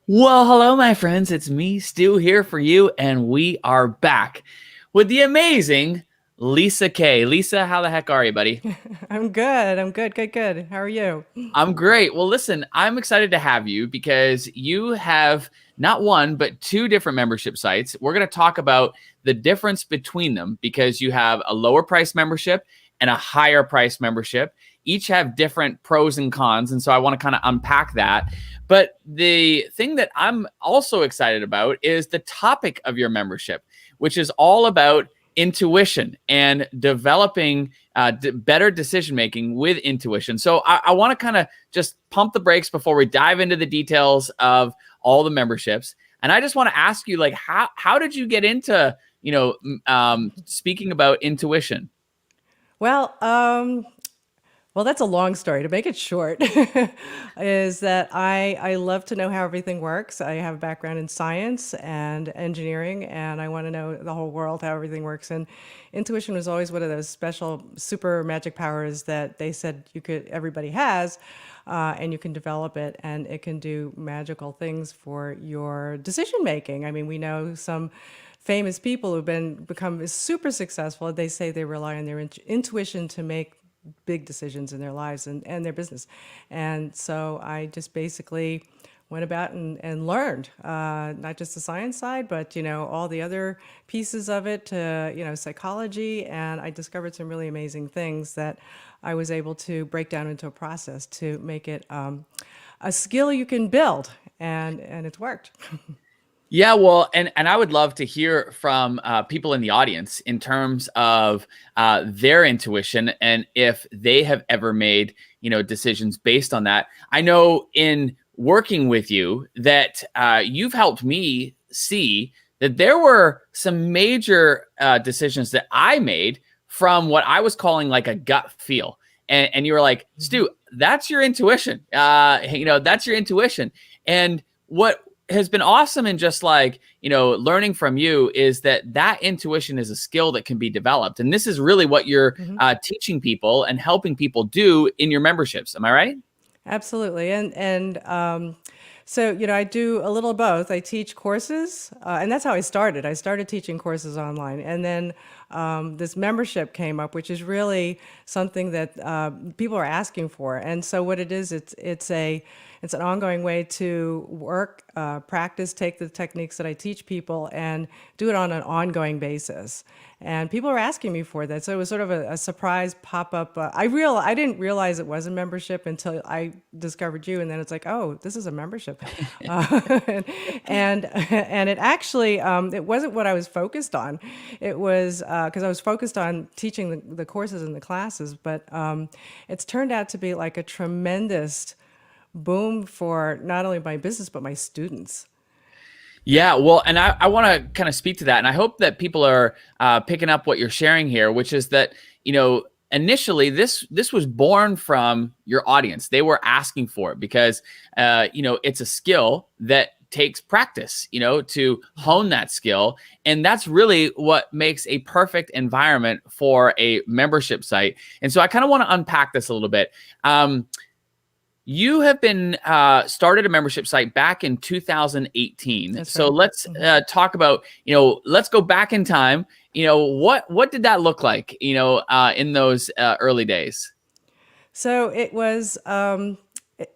Well, hello, my friends. It's me, Stu, here for you, and we are back with the amazing Lisa K. Lisa, how the heck are you, buddy? I'm good. I'm good. Good. Good. How are you? I'm great. Well, listen, I'm excited to have you because you have not one, but two different membership sites. We're going to talk about the difference between them because you have a lower price membership and a higher price membership. Each have different pros and cons. And so I want to kind of unpack that. But the thing that I'm also excited about is the topic of your membership, which is all about intuition and developing better decision making with intuition. So I want to kind of just pump the brakes before we dive into the details of all the memberships. And I just want to ask you, like, how did you get into speaking about intuition? Well, um, well, that's a long story. To make it short, is that I love to know how everything works. I have a background in science and engineering, and I want to know the whole world how everything works. And intuition was always one of those special super magic powers that they said everybody has, and you can develop it, and it can do magical things for your decision making. I mean, we know some famous people who've become super successful. They say they rely on their intuition to make big decisions in their lives and their business. And so I just basically went about and learned, not just the science side, but, all the other pieces of it, psychology. And I discovered some really amazing things that I was able to break down into a process to make it a skill you can build. And it's worked. Yeah, well, and I would love to hear from people in the audience in terms of their intuition and if they have ever made decisions based on that. I know in working with you that you've helped me see that there were some major decisions that I made from what I was calling like a gut feel, and you were like, Stu, that's your intuition. That's your intuition, and what has been awesome in just like learning from you is that intuition is a skill that can be developed, and this is really what you're teaching people and helping people do in your memberships. Am I right? Absolutely. So, I do a little of both. I teach courses, and that's how I started. I started teaching courses online. And then this membership came up, which is really something that people are asking for. And so, what it is, it's an ongoing way to work, practice, take the techniques that I teach people, and do it on an ongoing basis. And people are asking me for that, so it was sort of a surprise pop up. I didn't realize it was a membership until I discovered you, and then it's like, oh, this is a membership, and it actually it wasn't what I was focused on. It was because I was focused on teaching the courses and the classes, but it's turned out to be like a tremendous boom for not only my business but my students. Yeah, well, and I want to kind of speak to that, and I hope that people are picking up what you're sharing here, which is that initially this was born from your audience. They were asking for it because it's a skill that takes practice, to hone that skill, and that's really what makes a perfect environment for a membership site. And so I kind of want to unpack this a little bit. You have been started a membership site back in 2018. That's So right. let's talk about, let's go back in time. What did that look like, in those early days? So it was,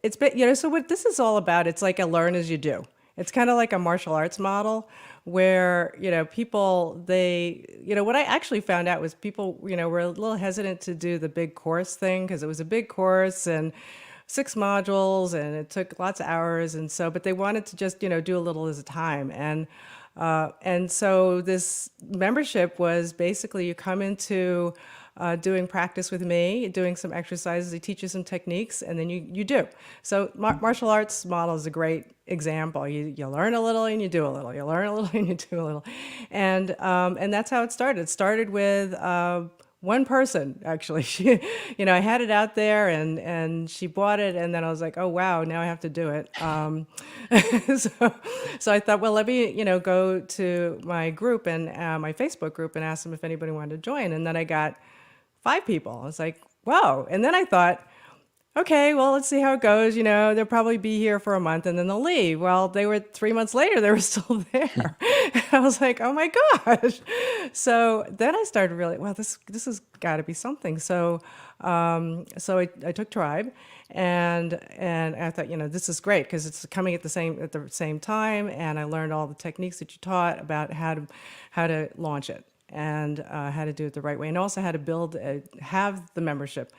it's been, so what this is all about, it's like a learn as you do. It's kind of like a martial arts model where, people, what I actually found out was people, were a little hesitant to do the big course thing because it was a big course and 6 modules and it took lots of hours. And so, but they wanted to just, do a little at a time. And so this membership was basically you come into doing practice with me, doing some exercises. I teach you some techniques, and then you do. So martial arts model is a great example. You learn a little and you do a little. You learn a little and you do a little, and that's how it started. It started with one person actually. She, I had it out there and she bought it, and then I was like, oh wow, now I have to do it. So, so I thought, well, let me go to my group and my Facebook group and ask them if anybody wanted to join, and then I got 5 people. I was like, whoa. And then I thought, okay, well, let's see how it goes. They'll probably be here for a month and then they'll leave. Well, they were 3 months later, they were still there. And I was like, oh my gosh. So then I started really, well, this has got to be something. So I took Tribe, and I thought, this is great because it's coming at the same time, and I learned all the techniques that you taught about how to launch it, and how to do it the right way, and also how to have the membership,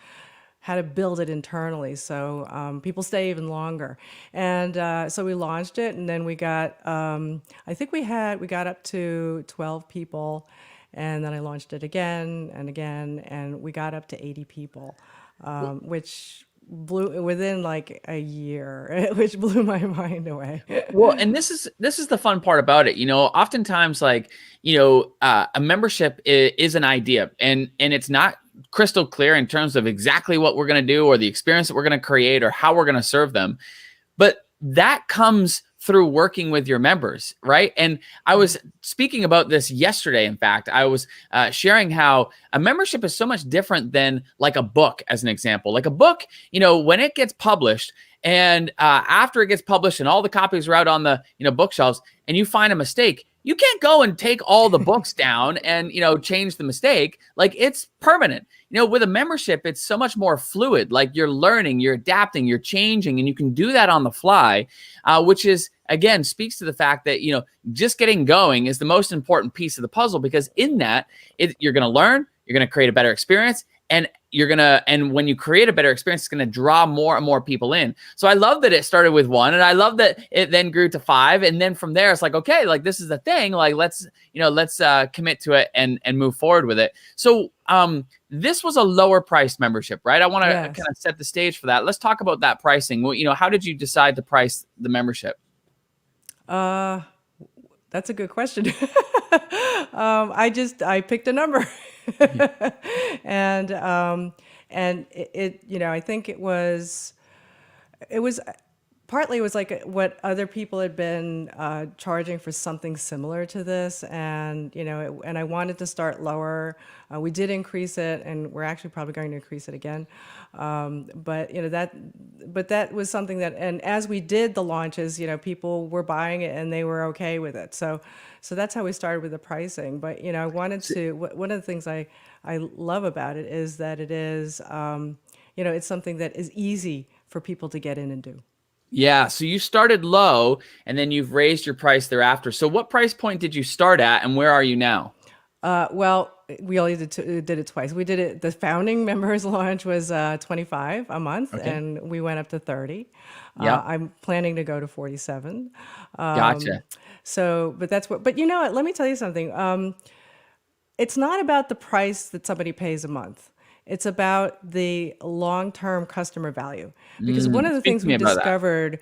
how to build it internally so people stay even longer. And so we launched it, and then I think we got up to 12 people, and then I launched it again and again, and we got up to 80 people, which blew within like a year, which blew my mind away. Well, and this is the fun part about it. Oftentimes, like, a membership is an idea, and it's not crystal clear in terms of exactly what we're going to do or the experience that we're going to create or how we're going to serve them. But that comes through working with your members, right? And I was speaking about this yesterday. In fact, I was sharing how a membership is so much different than like a book, as an example. Like a book, when it gets published, and after it gets published and all the copies are out on the bookshelves, and you find a mistake, you can't go and take all the books down and change the mistake. Like, it's permanent. With a membership, it's so much more fluid. Like, you're learning, you're adapting, you're changing, and you can do that on the fly, which is, again, speaks to the fact that just getting going is the most important piece of the puzzle, because in that, you're going to learn, you're going to create a better experience, and and when you create a better experience, it's going to draw more and more people in. So I love that it started with one, and I love that it then grew to 5. And then from there, it's like, okay, like, this is the thing, like, let's commit to it and move forward with it. So this was a lower priced membership, right? I want to Yes. kind of set the stage for that. Let's talk about that pricing. Well, how did you decide to price the membership? Uh, that's a good question. I picked a number, and I think it was partly it was like what other people had been charging for something similar to this, and and I wanted to start lower. We did increase it, and we're actually probably going to increase it again. But that was something that, and as we did the launches, people were buying it and they were okay with it. So that's how we started with the pricing. But I wanted to. One of the things I love about it is that it is, it's something that is easy for people to get in and do. Yeah, so you started low and then you've raised your price thereafter. So what price point did you start at, and where are you now? Well, we only did it twice. We did it. The founding members launch was 25 a month, Okay. and we went up to 30. Yep. I'm planning to go to 47. Gotcha. But that's what. But you know what? Let me tell you something. It's not about the price that somebody pays a month. It's about the long-term customer value. Because one of the Speak things to we me about that. discovered,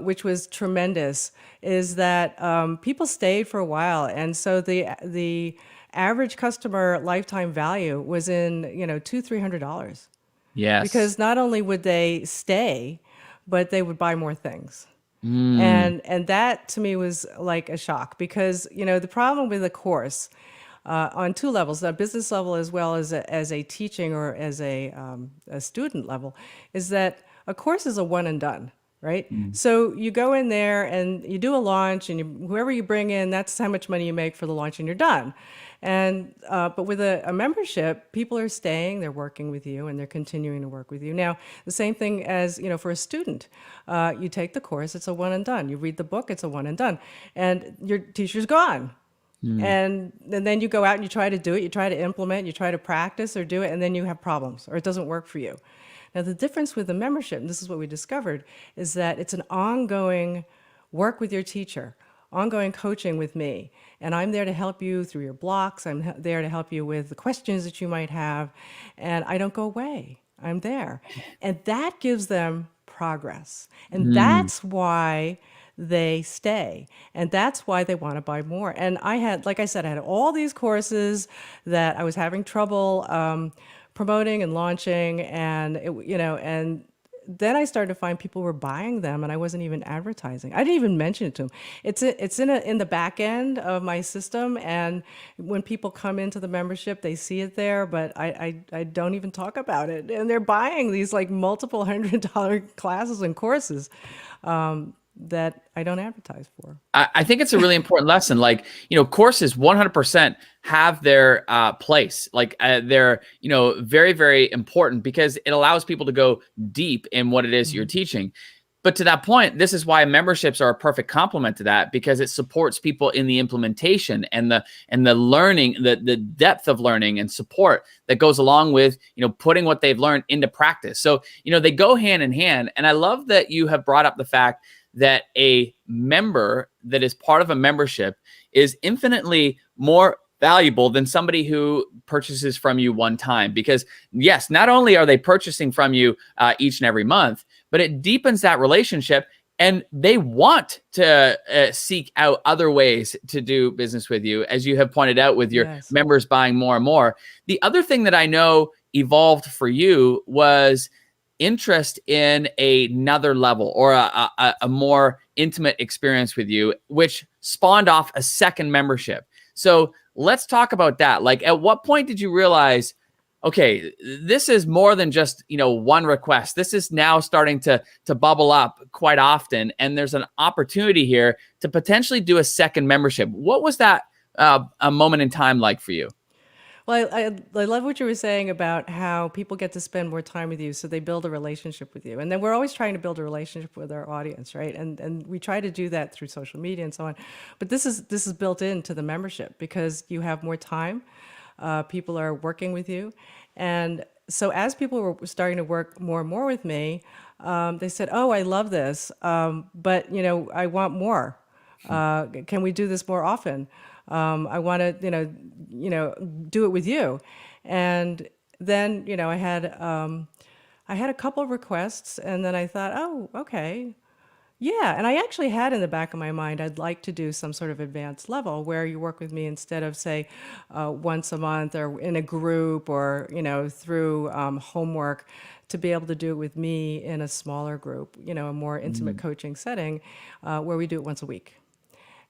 which was tremendous, is that people stayed for a while, and so the average customer lifetime value was in $200-300, Yes. because not only would they stay, but they would buy more things. Mm. And that to me was like a shock, because the problem with a course, on two levels, the business level as well as a teaching or as a student level, is that a course is a one and done, right? So you go in there and you do a launch, and whoever you bring in, that's how much money you make for the launch, and you're done. And but with a membership, people are staying, they're working with you, and they're continuing to work with you. Now, the same thing as for a student, you take the course, it's a one and done. You read the book, it's a one and done, and your teacher's gone. And then you go out and you try to do it, you try to implement, you try to practice or do it, and then you have problems or it doesn't work for you. Now, the difference with the membership, and this is what we discovered, is that it's an ongoing work with your teacher, ongoing coaching with me. And I'm there to help you through your blocks. There to help you with the questions that you might have. And I don't go away. I'm there. And that gives them progress. And Mm. that's why they stay. And that's why they want to buy more. And like I said, I had all these courses that I was having trouble promoting and launching. And then I started to find people were buying them, and I wasn't even advertising. I didn't even mention it to them. It's in the back end of my system, and when people come into the membership, they see it there, but I don't even talk about it, and they're buying these like multiple $100 classes and courses that I don't advertise for. I think it's a really important lesson. Like, courses 100% have their place. Like, they're, very, very important because it allows people to go deep in what it is you're teaching. But to that point, this is why memberships are a perfect complement to that, because it supports people in the implementation and the learning, the depth of learning and support that goes along with, putting what they've learned into practice. So, they go hand in hand. And I love that you have brought up the fact that a member that is part of a membership is infinitely more valuable than somebody who purchases from you one time. Because yes, not only are they purchasing from you each and every month, but it deepens that relationship, and they want to seek out other ways to do business with you, as you have pointed out with your members buying more and more. The other thing that I know evolved for you was interest in another level or a more intimate experience with you, which spawned off a second membership. So let's talk about that. Like, at what point did you realize, okay, this is more than just, one request. This is now starting to bubble up quite often, and there's an opportunity here to potentially do a second membership. What was that a moment in time like for you? Well, I love what you were saying about how people get to spend more time with you, so they build a relationship with you. And then we're always trying to build a relationship with our audience, right? And we try to do that through social media and so on. But this is built into the membership because you have more time. People are working with you, and so as people were starting to work more and more with me, they said, "Oh, I love this, but I want more. Can we do this more often? I want to, do it with you." And then, I had a couple of requests, and then I thought, oh, okay. Yeah, and I actually had in the back of my mind, I'd like to do some sort of advanced level where you work with me instead of, say, once a month or in a group or, through homework, to be able to do it with me in a smaller group, a more intimate coaching setting where we do it once a week.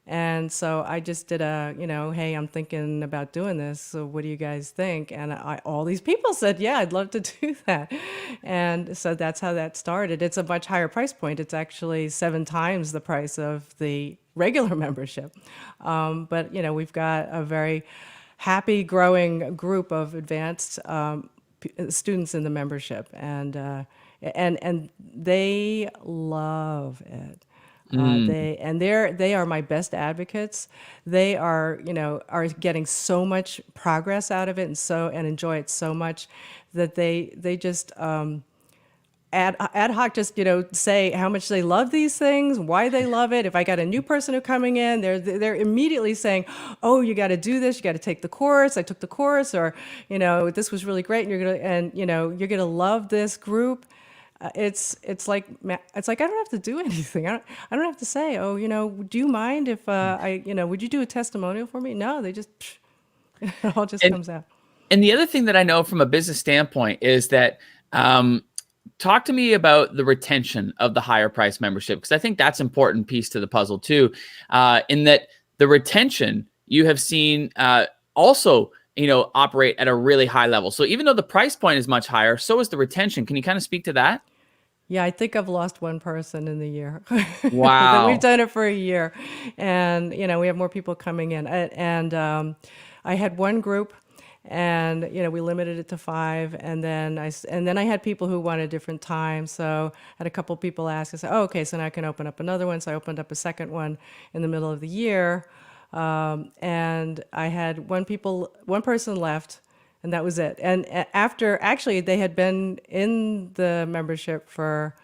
And so I just did hey, I'm thinking about doing this. So what do you guys think? And all these people said, yeah, I'd love to do that. And so that's how that started. It's a much higher price point. It's actually 7 times the price of the regular membership. But, we've got a very happy, growing group of advanced students in the membership. And they love it. They are my best advocates. They are getting so much progress out of it and enjoy it so much that they just ad hoc just say how much they love these things, why they love it. If I got a new person who coming in, they're immediately saying, "Oh, you got to do this. You got to take the course. I took the course," or "This was really great, and you're gonna love this group." It's like I don't have to do anything. I don't have to say, "Oh, do you mind if would you do a testimonial for me?" No, they just it all just comes out. And the other thing that I know from a business standpoint is that talk to me about the retention of the higher price membership, because I think that's an important piece to the puzzle too. In that the retention you have seen also operate at a really high level. So even though the price point is much higher, so is the retention. Can you kind of speak to that? Yeah, I think I've lost one person in the year. Wow. We've done it for a year, and we have more people coming in. And I had one group, and we limited it to 5, and then I had people who wanted different times. So I had a couple people ask. I said, "Oh, okay, so now I can open up another one." So I opened up a second one in the middle of the year. And I had one person left, and that was it. And after, actually, they had been in the membership for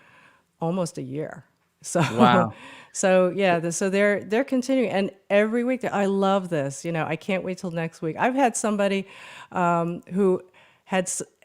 almost a year. So, wow. So yeah, so they're continuing, and every week I love this. I can't wait till next week. I've had somebody who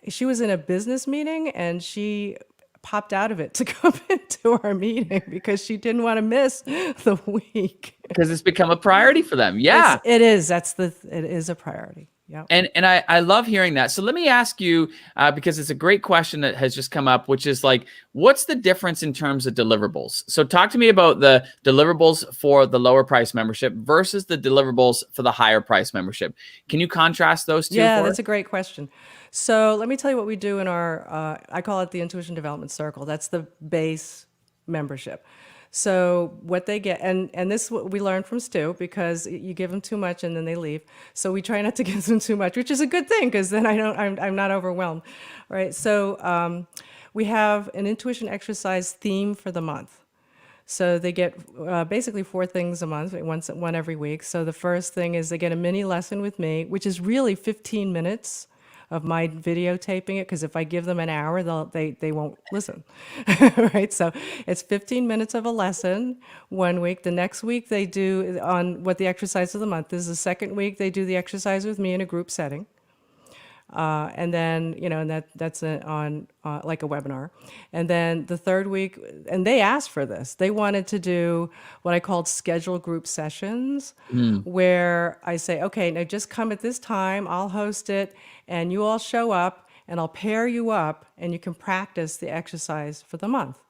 she was in a business meeting, and she popped out of it to come into our meeting because she didn't want to miss the week. Because it's become a priority for them. Yeah. It is. It is a priority. Yep. And I love hearing that. So let me ask you, because it's a great question that has just come up, which is like, what's the difference in terms of deliverables? So talk to me about the deliverables for the lower price membership versus the deliverables for the higher price membership. Can you contrast those two Yeah, for that's us? a great question. So let me tell you what we do in our, I call it the Intuition Development Circle. That's the base membership. So what they get, and this is what we learned from Stu, because you give them too much and then they leave. So we try not to give them too much, which is a good thing because then I'm not overwhelmed, right? So we have an intuition exercise theme for the month. So they get basically four things a month, one every week. So the first thing is they get a mini lesson with me, which is really 15 minutes of my videotaping it, because if I give them an hour, they won't listen, right? So it's 15 minutes of a lesson one week. The next week they do on what the exercise of the month is. The second week they do the exercise with me in a group setting. And then and that's on like a webinar. And then the third week, and they asked for this. They wanted to do what I called scheduled group sessions, Mm, where I say, okay, now just come at this time. I'll host it, and you all show up, and I'll pair you up, and you can practice the exercise for the month.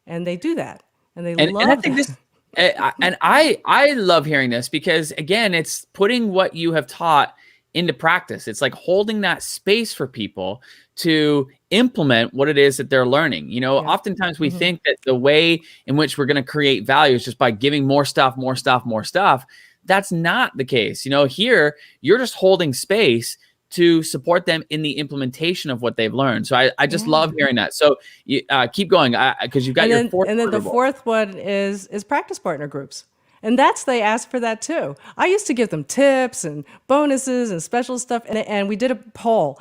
And they do that, and they and I love think that. this, and I love hearing this because again, it's putting what you have taught into practice. It's like holding that space for people to implement what it is that they're learning. Yep. Oftentimes we think that the way in which we're going to create value is just by giving more stuff, more stuff, more stuff. That's not the case. Here you're just holding space to support them in the implementation of what they've learned. So I just Yeah. love hearing that. So you, keep going because you've got And your then fourth and then the deliverable. fourth one is practice partner groups. And that's they asked for that too. I used to give them tips and bonuses and special stuff, and we did a poll.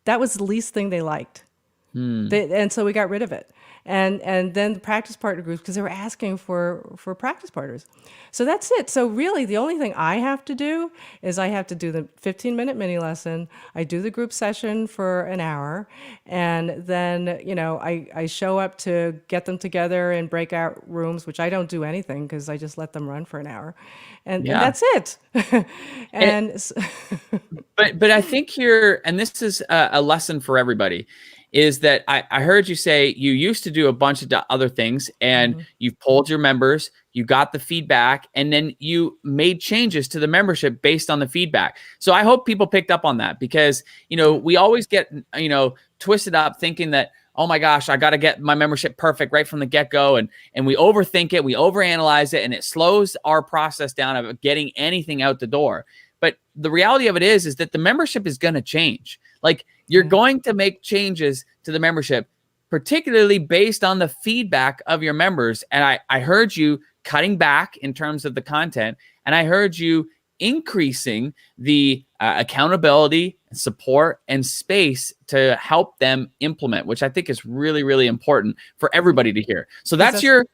That was the least thing they liked. Hmm. And so we got rid of it. And then the practice partner groups, because they were asking for practice partners. So that's it. So really the only thing I have to do is I have to do the 15-minute mini lesson. I do the group session for an hour, and then I show up to get them together in breakout rooms, which I don't do anything because I just let them run for an hour. And Yeah. that's it. And, And but I think here, and this is a lesson for everybody, is that I heard you say you used to do a bunch of other things and you polled your members, you got the feedback, and then you made changes to the membership based on the feedback. So I hope people picked up on that because, yeah. we always get, twisted up thinking that, oh my gosh, I got to get my membership perfect right from the get-go. And we overthink it, we overanalyze it, and it slows our process down of getting anything out the door. But the reality of it is that the membership is going to change. Like you're Yeah. going to make changes to the membership, particularly based on the feedback of your members. And I heard you cutting back in terms of the content, and I heard you increasing the accountability, support, and space to help them implement, which I think is really, really important for everybody to hear. So Because that's your.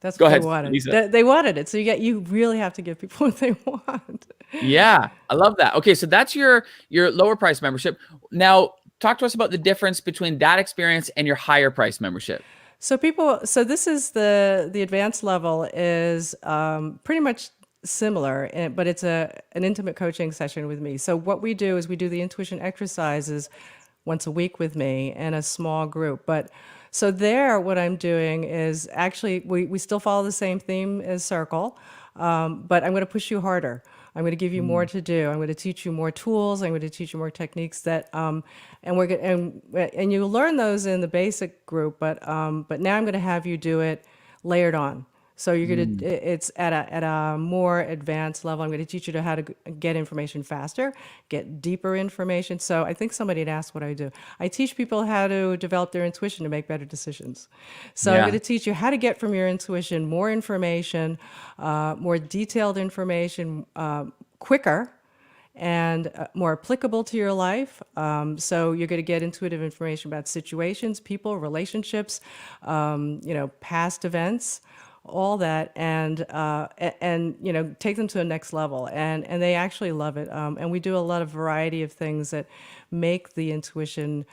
that's Go what they ahead, wanted. Lisa. They wanted it. So you really have to give people what they want. Yeah, I love that. Okay, so that's your lower price membership. Now, talk to us about the difference between that experience and your higher price membership. So this is the advanced level is pretty much similar, but it's an intimate coaching session with me. So what we do is we do the intuition exercises once a week with me in a small group. But so there, what I'm doing is actually we still follow the same theme as Circle, but I'm going to push you harder. I'm going to give you more Mm, to do. I'm going to teach you more tools. I'm going to teach you more techniques that, and we're going and you learn those in the basic group, but now I'm going to have you do it layered on. So you're going mm, to, it's at a more advanced level. I'm going to teach you to how to get information faster, get deeper information. So I think somebody had asked what I do. I teach people how to develop their intuition to make better decisions. So I'm going yeah. to teach you how to get from your intuition more information, more detailed information, quicker and more applicable to your life. So you're going to get intuitive information about situations, people, relationships, past events, all that, and take them to the next level. And they actually love it. And we do a lot of variety of things that make the intuition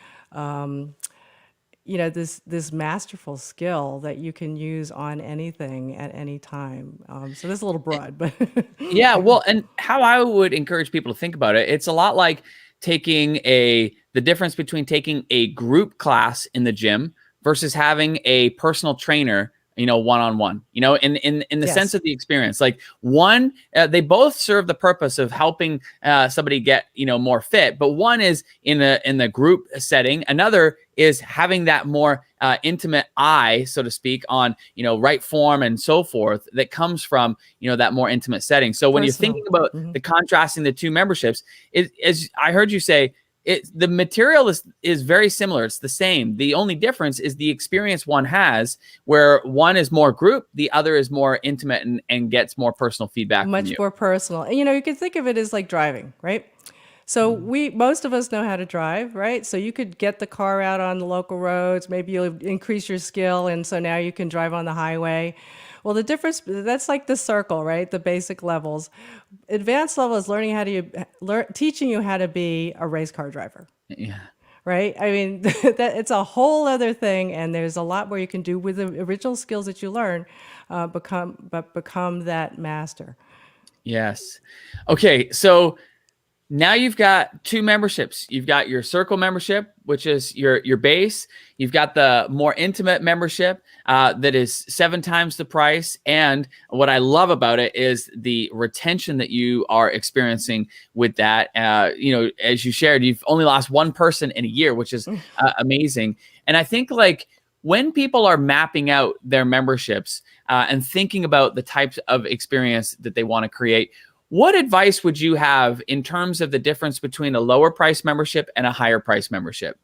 this masterful skill that you can use on anything at any time. So that's a little broad, but Yeah, well, and how I would encourage people to think about it, it's a lot like taking the difference between taking a group class in the gym versus having a personal trainer, one-on-one, in the sense yes, of the experience. Like one, they both serve the purpose of helping somebody get, more fit, but one is in the group setting. Another is having that more intimate eye, so to speak, on, right form and so forth that comes from, that more intimate setting. So when you're personal. thinking about Hmm. the contrasting the two memberships, as I heard you say, the material is very similar. It's the same. The only difference is the experience one has, where one is more group, the other is more intimate and gets more personal feedback from Much you. more personal. And you can think of it as like driving, right? So Mm. we most of us know how to drive, right? So you could get the car out on the local roads, maybe you'll increase your skill and so now you can drive on the highway. Well, the difference that's like the circle, right? The basic levels. Advanced level is teaching you how to be a race car driver, Yeah. right? I mean, that it's a whole other thing, and there's a lot more you can do with the original skills that you learn, become that master. Yes. Okay. So now you've got two memberships. You've got your circle membership, which is your base. You've got the more intimate membership that is 7 times the price. And what I love about it is the retention that you are experiencing with that. As you shared, you've only lost one person in a year, which is amazing. And I think like when people are mapping out their memberships and thinking about the types of experience that they want to create, what advice would you have in terms of the difference between a lower price membership and a higher price membership?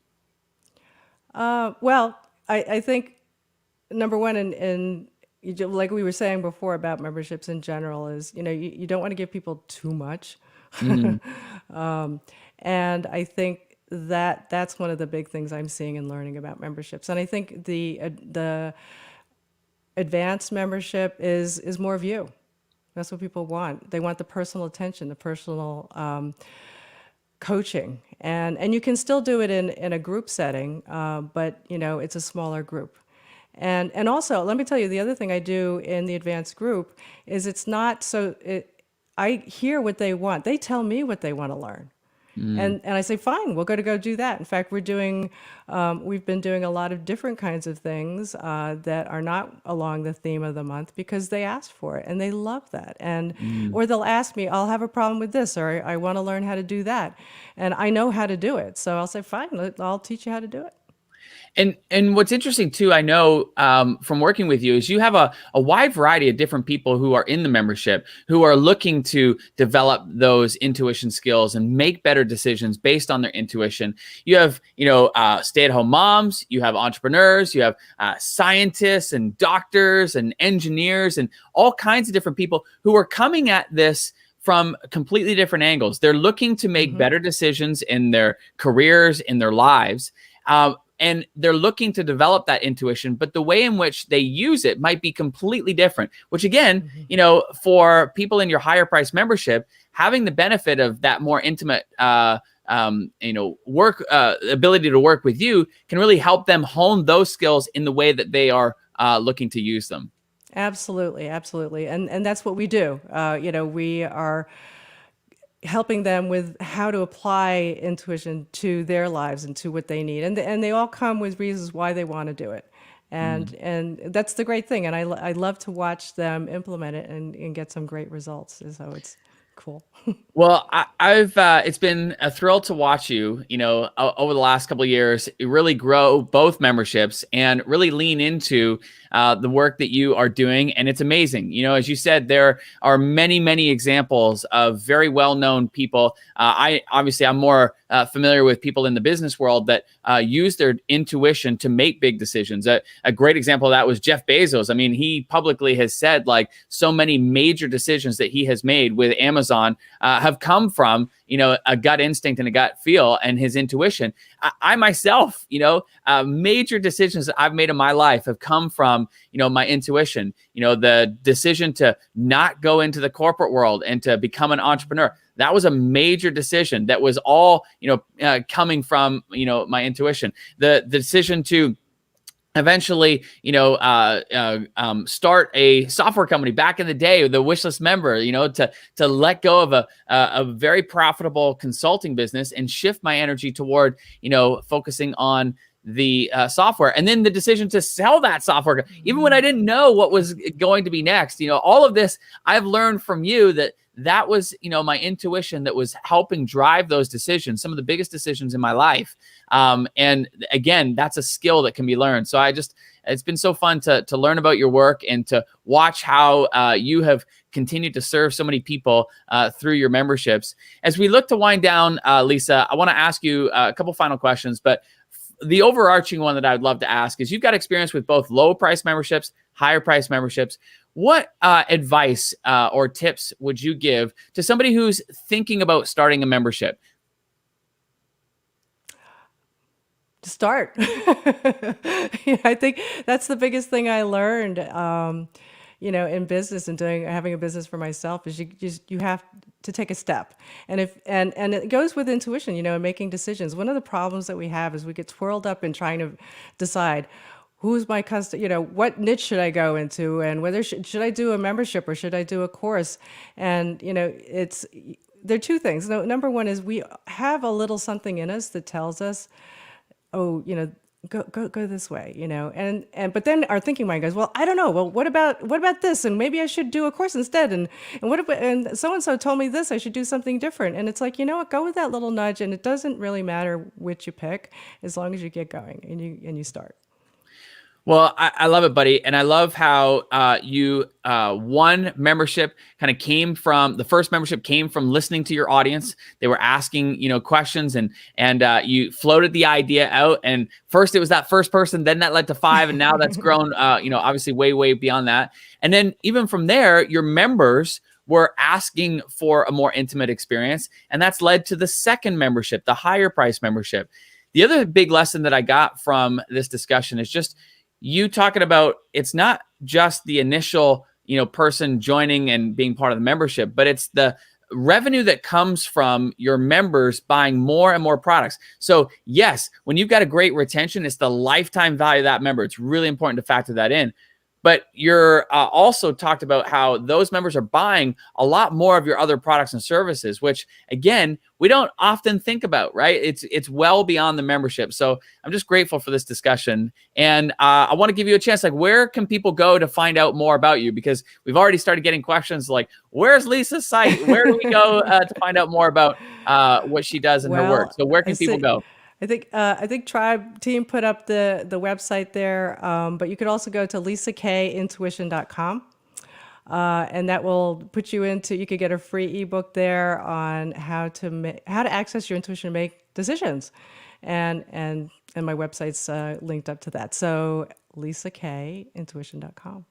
Well, I think number one, and like we were saying before about memberships in general, is you don't want to give people too much, Mm, and I think that's one of the big things I'm seeing and learning about memberships. And I think the advanced membership is more of you. That's what people want. They want the personal attention, the personal coaching, and you can still do it in a group setting, but it's a smaller group. And also, let me tell you, the other thing I do in the advanced group is it's not so. I hear what they want. They tell me what they want to learn. mm, And I say, fine, we'll go do that. In fact, we've been doing a lot of different kinds of things that are not along the theme of the month because they asked for it and they love that. mm. Or they'll ask me, I'll have a problem with this, or I want to learn how to do that, and I know how to do it. So I'll say, fine, I'll teach you how to do it. And what's interesting too, I know from working with you, is you have a wide variety of different people who are in the membership who are looking to develop those intuition skills and make better decisions based on their intuition. You have, stay-at-home moms, you have entrepreneurs, you have scientists and doctors and engineers and all kinds of different people who are coming at this from completely different angles. They're looking to make better decisions in their careers, in their lives. And they're looking to develop that intuition, but the way in which they use it might be completely different, which again, for people in your higher price membership, having the benefit of that more intimate, work ability to work with you can really help them hone those skills in the way that they are looking to use them. Absolutely, absolutely, and that's what we do. We are helping them with how to apply intuition to their lives and to what they need, and they all come with reasons why they want to do it, and that's the great thing. And I love to watch them implement it and get some great results. So it's cool. Well, I've it's been a thrill to watch you, over the last couple of years, really grow both memberships and really lean into the work that you are doing. And it's amazing. As you said, there are many, many examples of very well-known people. I'm more familiar with people in the business world that use their intuition to make big decisions. A great example of that was Jeff Bezos. I mean, he publicly has said like so many major decisions that he has made with Amazon have come from, a gut instinct and a gut feel and his intuition. I myself, major decisions that I've made in my life have come from, my intuition, the decision to not go into the corporate world and to become an entrepreneur. That was a major decision that was all, coming from, my intuition. The decision to eventually, start a software company back in the day, the wishlist member, to let go of a very profitable consulting business and shift my energy toward, focusing on the software, and then the decision to sell that software, even when I didn't know what was going to be next. All of this I've learned from you, that was, my intuition that was helping drive those decisions, some of the biggest decisions in my life. And again, that's a skill that can be learned. So it's been so fun to learn about your work and to watch how you have continued to serve so many people through your memberships. As we look to wind down, Lisa, I want to ask you a couple final questions, but the overarching one that I'd love to ask is, you've got experience with both low price memberships, higher price memberships. What advice or tips would you give to somebody who's thinking about starting a membership? To start. I think that's the biggest thing I learned, in business and having a business for myself, is you have to take a step. And it goes with intuition, and making decisions. One of the problems that we have is we get twirled up in trying to decide who's my customer, what niche should I go into, and whether should I do a membership or should I do a course? And, there are two things. Number one is we have a little something in us that tells us, oh, go this way, but then our thinking mind goes, well, I don't know. Well, what about this? And maybe I should do a course instead. And so-and-so told me this, I should do something different. And it's like, what, go with that little nudge. And it doesn't really matter which you pick, as long as you get going and you start. Well, I love it, buddy. And I love how one membership kind of the first membership came from listening to your audience. They were asking, questions, and you floated the idea out. And first it was that first person, then that led to 5. And now that's grown, obviously way, way beyond that. And then even from there, your members were asking for a more intimate experience. And that's led to the second membership, the higher price membership. The other big lesson that I got from this discussion is just you talking about, it's not just the initial, person joining and being part of the membership, but it's the revenue that comes from your members buying more and more products. So yes, when you've got a great retention, it's the lifetime value of that member. It's really important to factor that in. But you're also talked about how those members are buying a lot more of your other products and services, which again, we don't often think about, right? It's well beyond the membership. So I'm just grateful for this discussion. And I want to give you a chance, like, where can people go to find out more about you? Because we've already started getting questions like, where's Lisa's site? Where do we go to find out more about what she does in her work? So where can people go? I think Tribe Team put up the website there, but you could also go to lisakintuition.com, and that will put you into. You could get a free ebook there on how to access your intuition to make decisions, and my website's linked up to that. So lisakintuition.com.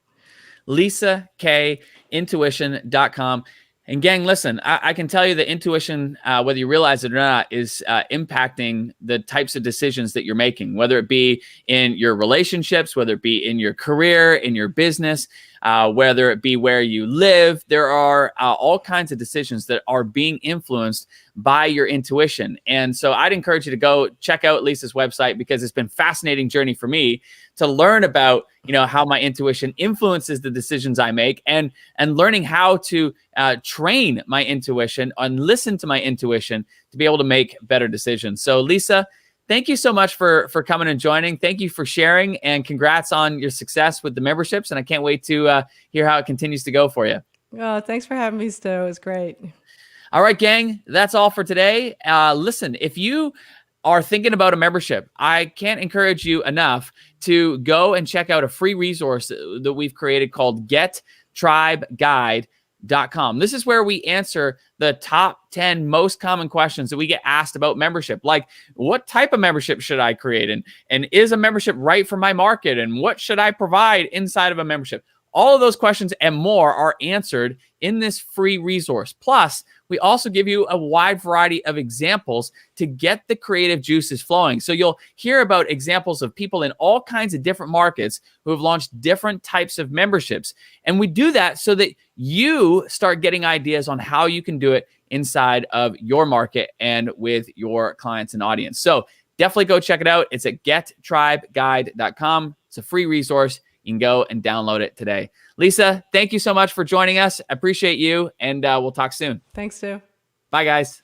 lisakintuition.com. And gang, listen, I can tell you that intuition, whether you realize it or not, is impacting the types of decisions that you're making, whether it be in your relationships, whether it be in your career, in your business, whether it be where you live. There are all kinds of decisions that are being influenced by your intuition. And so I'd encourage you to go check out Lisa's website, because it's been a fascinating journey for me to learn about, how my intuition influences the decisions I make, and learning how to train my intuition and listen to my intuition to be able to make better decisions. So Lisa, thank you so much for coming and joining. Thank you for sharing, and congrats on your success with the memberships. And I can't wait to hear how it continues to go for you. Oh, thanks for having me, Stu. It was great. All right, gang, that's all for today. Listen, if you are thinking about a membership, I can't encourage you enough to go and check out a free resource that we've created called GetTribeGuide.com. This is where we answer the top 10 most common questions that we get asked about membership, like what type of membership should I create, and is a membership right for my market, and what should I provide inside of a membership? All of those questions and more are answered in this free resource. Plus, we also give you a wide variety of examples to get the creative juices flowing. So you'll hear about examples of people in all kinds of different markets who have launched different types of memberships. And we do that so that you start getting ideas on how you can do it inside of your market and with your clients and audience. So definitely go check it out. It's at gettribeguide.com. It's a free resource. You can go and download it today. Lisa, thank you so much for joining us. I appreciate you, and we'll talk soon. Thanks, Stu. Bye, guys.